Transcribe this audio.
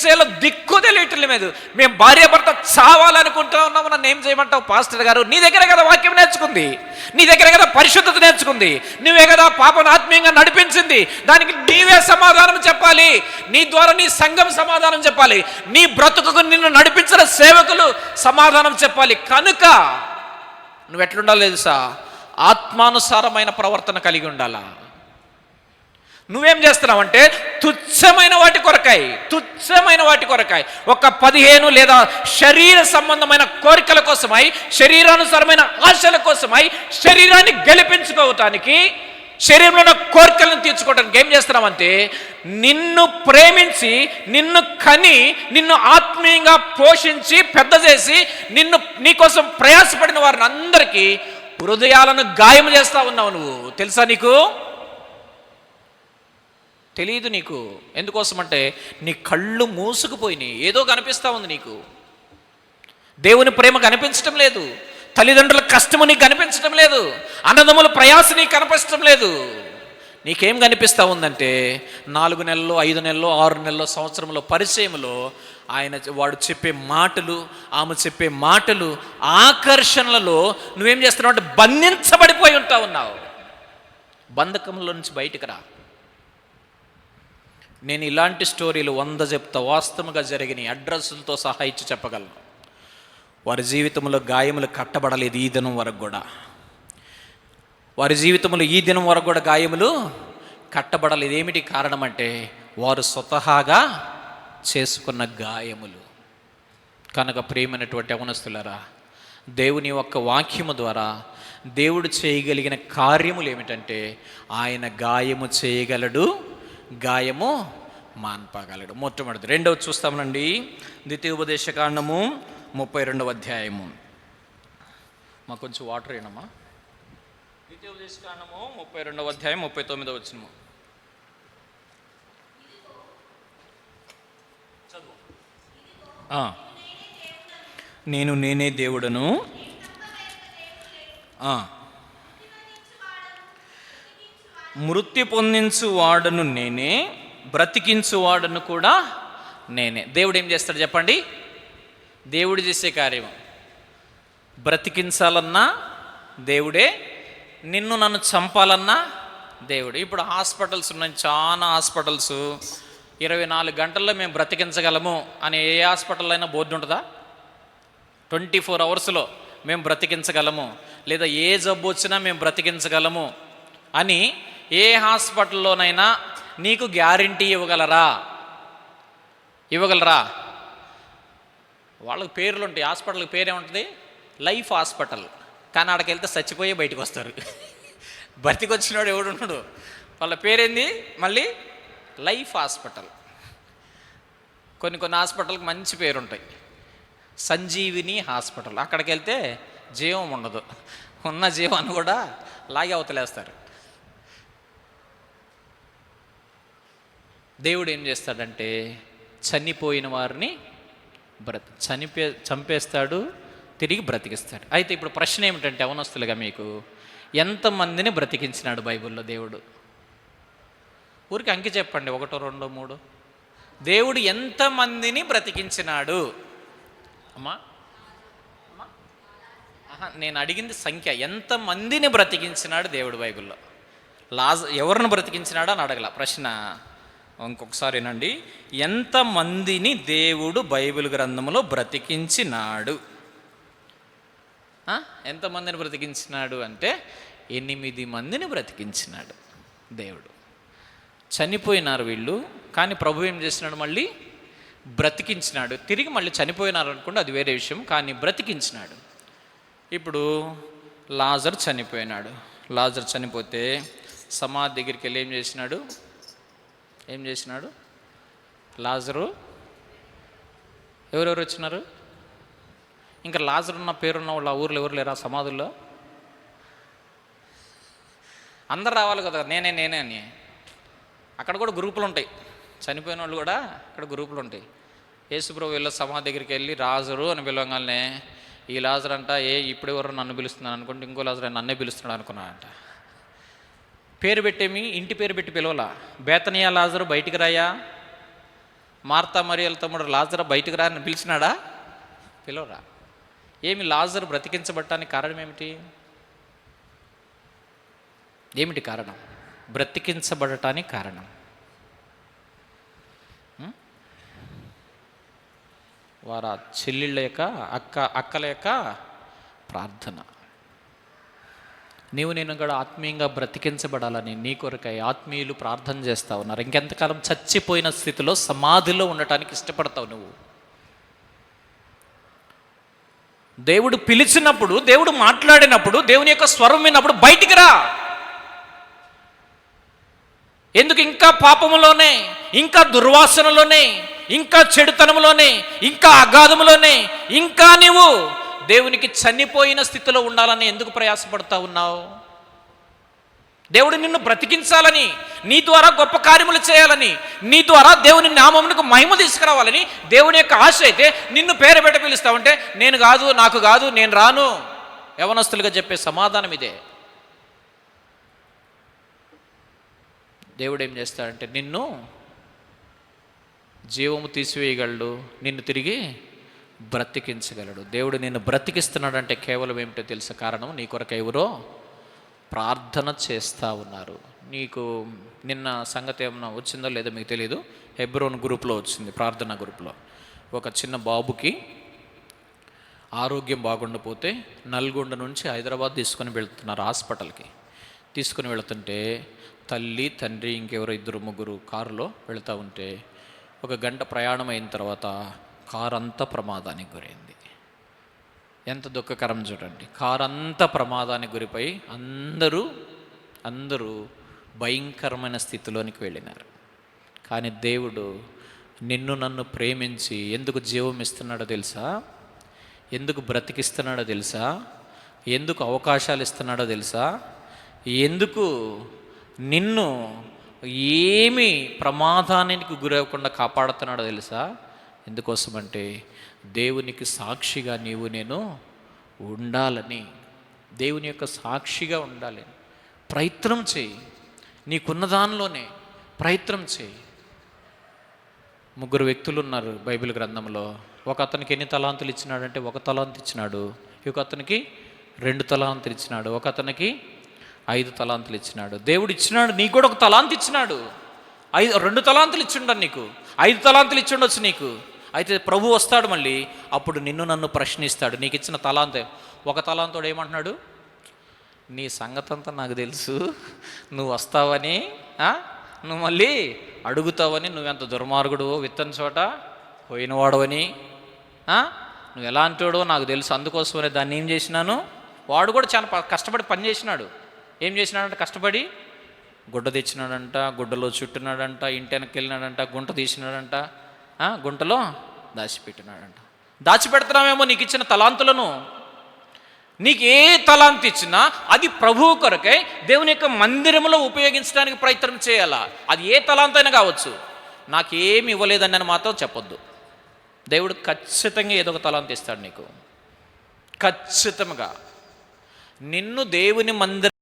చేయాలో దిక్కు తెలియటం లేదు. మేము భార్యాభర్త చావాలనుకుంటా ఉన్నాము, నన్ను ఏం చేయమంటావు పాస్టర్ గారు? నీ దగ్గర కదా వాక్యం నేర్చుకుంది, నీ దగ్గర కదా పరిశుద్ధత నేర్చుకుంది, నువ్వే కదా పాపను ఆత్మీయంగా నడిపించింది. దానికి నీవే సమాధానం చెప్పాలి, నీ ద్వారా నీ సంఘం సమాధానం చెప్పాలి, నీ బ్రతుకుకు నిన్ను నడిపించిన సేవకులు సమాధానం చెప్పాలి. కనుక నువ్వు ఎట్లుండాలి తెలుసా? ఆత్మానుసారమైన ప్రవర్తన కలిగి ఉండాలా. నువ్వేం చేస్తున్నావంటే తుచ్చమైన వాటి కొరకాయి ఒక 15 లేదా శరీర సంబంధమైన కోరికల కోసమై, శరీరానుసారమైన ఆశల కోసమై, శరీరాన్ని గెలిపించుకోవటానికి, శరీరంలో ఉన్న కోరికలను తీర్చుకోవడానికి ఏం చేస్తున్నామంటే, నిన్ను ప్రేమించి, నిన్ను కని, నిన్ను ఆత్మీయంగా పోషించి పెద్ద చేసి, నీకోసం ప్రయాసపడిన వారిని అందరికీ హృదయాలను గాయం చేస్తా ఉన్నావు. నువ్వు తెలుసా? నీకు తెలియదు. నీకు ఎందుకోసం అంటే నీ కళ్ళు మూసుకుపోయినాయి. ఏదో కనిపిస్తూ ఉంది నీకు, దేవుని ప్రేమ కనిపించటం లేదు, తల్లిదండ్రుల కష్టము నీకు కనిపించడం లేదు, అన్నదమ్ముల ప్రయాస నీకు కనిపించడం లేదు. నీకేం కనిపిస్తూ ఉందంటే 4 నెలల్లో, 5 నెలల్లో, 6 నెలల్లో, సంవత్సరంలో పరిచయంలో వాడు చెప్పే మాటలు, ఆమె చెప్పే మాటలు, ఆకర్షణలలో నువ్వేం చేస్తున్నావు అంటే బంధించబడిపోయి ఉన్నావు. బంధకంలో నుంచి బయటికి రా. నేను ఇలాంటి స్టోరీలు 100 చెప్తా, వాస్తవంగా జరిగిన అడ్రస్లతో సహా ఇచ్చి చెప్పగలను. వారి జీవితంలో గాయములు కట్టబడలేదు ఈ దినం వరకు కూడా. వారి జీవితంలో ఈ దినం వరకు కూడా గాయములు కట్టబడలేదు. ఏమిటి కారణం అంటే వారు స్వతహాగా చేసుకున్న గాయములు. కనుక ప్రియమైనటువంటి యవనస్తులారా, దేవుని యొక్క వాక్యము ద్వారా దేవుడు చేయగలిగిన కార్యములు ఏమిటంటే, ఆయన గాయము చేయగలడు, గాయము మాన్పగలడు. మొట్టమొదటి. రెండవది చూస్తామనండి, ద్వితీయోపదేశకాండము 32వ అధ్యాయము. మాకు కొంచెం వాటర్ అయినమ్మా. ద్వితీయోపదేశకాండము 32వ అధ్యాయం 39వ వచనము చదువు. నేనే దేవుడను, మృత్యు పొందించు వాడను నేనే, బ్రతికించు వాడను కూడా నేనే. దేవుడు ఏం చేస్తాడు చెప్పండి? దేవుడు చేసే కార్యం బ్రతికించాలన్నా దేవుడే, నన్ను చంపాలన్నా దేవుడు. ఇప్పుడు హాస్పిటల్స్ ఉన్నాయి, చాలా హాస్పిటల్స్ 24 గంటల్లో మేము బ్రతికించగలము అని ఏ హాస్పిటల్ అయినా బోర్డు ఉంటుందా? 24 అవర్స్లో మేము బ్రతికించగలము, లేదా ఏ జబ్బు వచ్చినా మేము బ్రతికించగలము అని ఏ హాస్పిటల్లోనైనా నీకు గ్యారంటీ ఇవ్వగలరా? వాళ్ళకి పేర్లు ఉంటాయి. హాస్పిటల్కి పేరేముంటుంది? Life hospital. కానీ ఆడికి వెళ్తే చచ్చిపోయి బయటకు వస్తారు. బ్రతికొచ్చినాడు ఎవడు ఉన్నాడు, వాళ్ళ పేరేంది? మళ్ళీ లైఫ్ హాస్పిటల్. కొన్ని హాస్పిటల్కి మంచి పేరుంటాయి. సంజీవిని హాస్పిటల్. అక్కడికి వెళ్తే జీవం ఉండదు, ఉన్న జీవాన్ని కూడా లాగి అవతలేస్తారు. దేవుడు ఏం చేస్తాడంటే చనిపోయిన వారిని చంపేస్తాడు, తిరిగి బ్రతికిస్తాడు. అయితే ఇప్పుడు ప్రశ్న ఏమిటంటే యవనస్తులుగా, మీకు ఎంతమందిని బ్రతికించినాడు బైబిల్లో దేవుడు? ఊరికి అంకి చెప్పండి, 1, 2, 3. దేవుడు ఎంతమందిని బ్రతికించినాడు అమ్మా? నేను అడిగింది సంఖ్య. ఎంతమందిని బ్రతికించినాడు దేవుడు బైబిల్లో? ఎవరిని బ్రతికించినాడు అని అడగల ప్రశ్న. ఇంకొకసారి ఏనండి, ఎంతమందిని దేవుడు బైబిల్ గ్రంథంలో బ్రతికించినాడు? ఎంతమందిని బ్రతికించినాడు అంటే 8 మందిని బ్రతికించినాడు దేవుడు. చనిపోయినారు వీళ్ళు, కానీ ప్రభు ఏం చేసినాడు? మళ్ళీ బ్రతికించినాడు. తిరిగి మళ్ళీ చనిపోయినారు అనుకోండి, అది వేరే విషయం, కానీ బ్రతికించినాడు. ఇప్పుడు లాజర్ చనిపోయినాడు. లాజర్ చనిపోతే సమాధి దగ్గరికి వెళ్ళి ఏం చేసినాడు? లాజరు ఎవరెవరు వచ్చినారు? ఇంకా లాజర్ ఉన్న పేరున్న వాళ్ళు ఆ ఊర్లో ఎవరు లేరా సమాధుల్లో? అందరు రావాలి కదా, నేనే అని. అక్కడ కూడా గ్రూపులు ఉంటాయి, చనిపోయిన వాళ్ళు కూడా అక్కడ గ్రూపులు ఉంటాయి. యేసుప్రభు వీళ్ళ సమాధి దగ్గరికి వెళ్ళి లాజరు అని పిలవగానే, ఈ లాజర్ అంట ఇప్పుడు ఎవరు నన్ను పిలుస్తున్నాను అనుకుంటే, ఇంకో లాజర్ నన్నే పిలుస్తున్నాడు అనుకున్నాడంట. పేరు పెట్టేమి, ఇంటి పేరు పెట్టి పిలవలా. బేతనియా లాజరు బయటికి రాయా, మార్తా మరియల తమ్ముడు లాజరు బయటకు రా అని పిలిచినాడా? పిలవరా. ఏమి లాజరు బ్రతికించబడటానికి కారణం ఏమిటి? ఏమిటి కారణం? బ్రతికించబడటానికి కారణం వారి చెల్లెళ్ళ యొక్క అక్కల యొక్క ప్రార్థన. నేను కూడా ఆత్మీయంగా బ్రతికించబడాలని నీ కొరకై ఆత్మీయులు ప్రార్థన చేస్తూ ఉన్నారు. ఇంకెంతకాలం చచ్చిపోయిన స్థితిలో సమాధిలో ఉండటానికి ఇష్టపడతావు నువ్వు? దేవుడు పిలిచినప్పుడు, దేవుడు మాట్లాడినప్పుడు, దేవుని యొక్క స్వరం విన్నప్పుడు బయటికి రా. ఎందుకు ఇంకా పాపములోనే, ఇంకా దుర్వాసనలోనే, ఇంకా చెడుతనంలోనే, ఇంకా అగాధములోనే, ఇంకా నీవు దేవునికి చనిపోయిన స్థితిలో ఉండాలని ఎందుకు ప్రయాసపడతా ఉన్నావు? దేవుడు నిన్ను బ్రతికించాలని, నీ ద్వారా గొప్ప కార్యములు చేయాలని, నీ ద్వారా దేవుని నామమునకు మహిమ తీసుకురావాలని దేవుని యొక్క ఆశ అయితే నిన్ను పేరు పెట్టి పిలుస్తావంటే నేను కాదు, నాకు కాదు, నేను రాను. యవనస్తులుగా చెప్పే సమాధానం ఇదే. దేవుడు ఏం చేస్తాడంటే నిన్ను జీవము తీసివేయగలడు, నిన్ను తిరిగి బ్రతికించగలడు. దేవుడు నిన్ను బ్రతికిస్తున్నాడంటే కేవలం ఏమిటో తెలుసా? కారణం, నీ కొరకు ఎవరో ప్రార్థన చేస్తూ ఉన్నారు. నీకు నిన్న సంగతి ఏమన్నా వచ్చిందో లేదో మీకు తెలియదు. హెబ్రోన్ గ్రూప్లో వచ్చింది, ప్రార్థనా గ్రూప్లో. ఒక చిన్న బాబుకి ఆరోగ్యం బాగుండపోతే నల్గొండ నుంచి హైదరాబాద్ తీసుకొని వెళ్తున్నారు హాస్పిటల్కి. తీసుకుని వెళుతుంటే తల్లి, తండ్రి, ఇంకెవరో 2-3 కారులో వెళుతూ ఉంటే 1 గంట ప్రయాణం అయిన తర్వాత కారు అంతా ప్రమాదానికి గురైంది. ఎంత దుఃఖకరం చూడండి. కారు అంతా ప్రమాదానికి గురిపోయి అందరూ భయంకరమైన స్థితిలోనికి వెళ్ళినారు. కానీ దేవుడు నిన్ను నన్ను ప్రేమించి ఎందుకు జీవం ఇస్తున్నాడో తెలుసా? ఎందుకు బ్రతికిస్తున్నాడో తెలుసా? ఎందుకు అవకాశాలు ఇస్తున్నాడో తెలుసా? ఎందుకు నిన్ను ఏమి ప్రమాదానికి గురవకుండా కాపాడుతున్నాడో తెలుసా? ఎందుకోసమంటే దేవునికి సాక్షిగా నేను ఉండాలని, దేవుని యొక్క సాక్షిగా ఉండాలి. ప్రయత్నం చేయి, నీకున్న దానిలోనే ప్రయత్నం చేయి. 3 వ్యక్తులు ఉన్నారు బైబిల్ గ్రంథంలో. ఒక అతనికి ఎన్ని తలాంతులు ఇచ్చినాడంటే 1 తలాంతు ఇచ్చినాడు. ఒక అతనికి 2 తలాంతులు ఇచ్చినాడు. ఒక అతనికి 5 తలాంతులు ఇచ్చినాడు. దేవుడు ఇచ్చినాడు, నీకు కూడా 1 తలాంతు ఇచ్చినాడు. 2 తలాంతులు ఇచ్చిండడు నీకు, 5 తలాంతులు ఇచ్చిండొచ్చు నీకు. అయితే ప్రభు వస్తాడు మళ్ళీ, అప్పుడు నిన్ను నన్ను ప్రశ్నిస్తాడు. నీకు ఇచ్చిన తలాంతే 1 తలాంతోడు ఏమంటున్నాడు? నీ సంగతంతా నాకు తెలుసు, నువ్వు వస్తావని, నువ్వు మళ్ళీ అడుగుతావని, నువ్వెంత దుర్మార్గుడు, విత్తని చోట పోయినవాడవని, నువ్వు ఎలాంటి వాడో నాకు తెలుసు, అందుకోసమనే దాన్ని ఏం చేసినాను. వాడు కూడా చాలా కష్టపడి పని చేసినాడు. ఏం చేసినాడంట? కష్టపడి గుడ్డ తెచ్చినాడంట, గుడ్డలో చుట్టినాడంట, ఇంటి వెనక్కి వెళ్ళినాడంట, గుంట తీసినాడంట, గుంటలో దాచిపెట్టినాడంట. దాచిపెడుతున్నామేమో నీకు ఇచ్చిన తలాంతులను. నీకు ఏ తలాంతు ఇచ్చినా అది ప్రభువు కొరకై దేవుని యొక్క మందిరంలో ఉపయోగించడానికి ప్రయత్నం చేయాలా. అది ఏ తలాంతు అయినా కావచ్చు. నాకేమి ఇవ్వలేదని అని మాత్రం చెప్పొద్దు. దేవుడు ఖచ్చితంగా ఏదో ఒక తలాంతు ఇస్తాడు నీకు, ఖచ్చితంగా. నిన్ను దేవుని మందిరం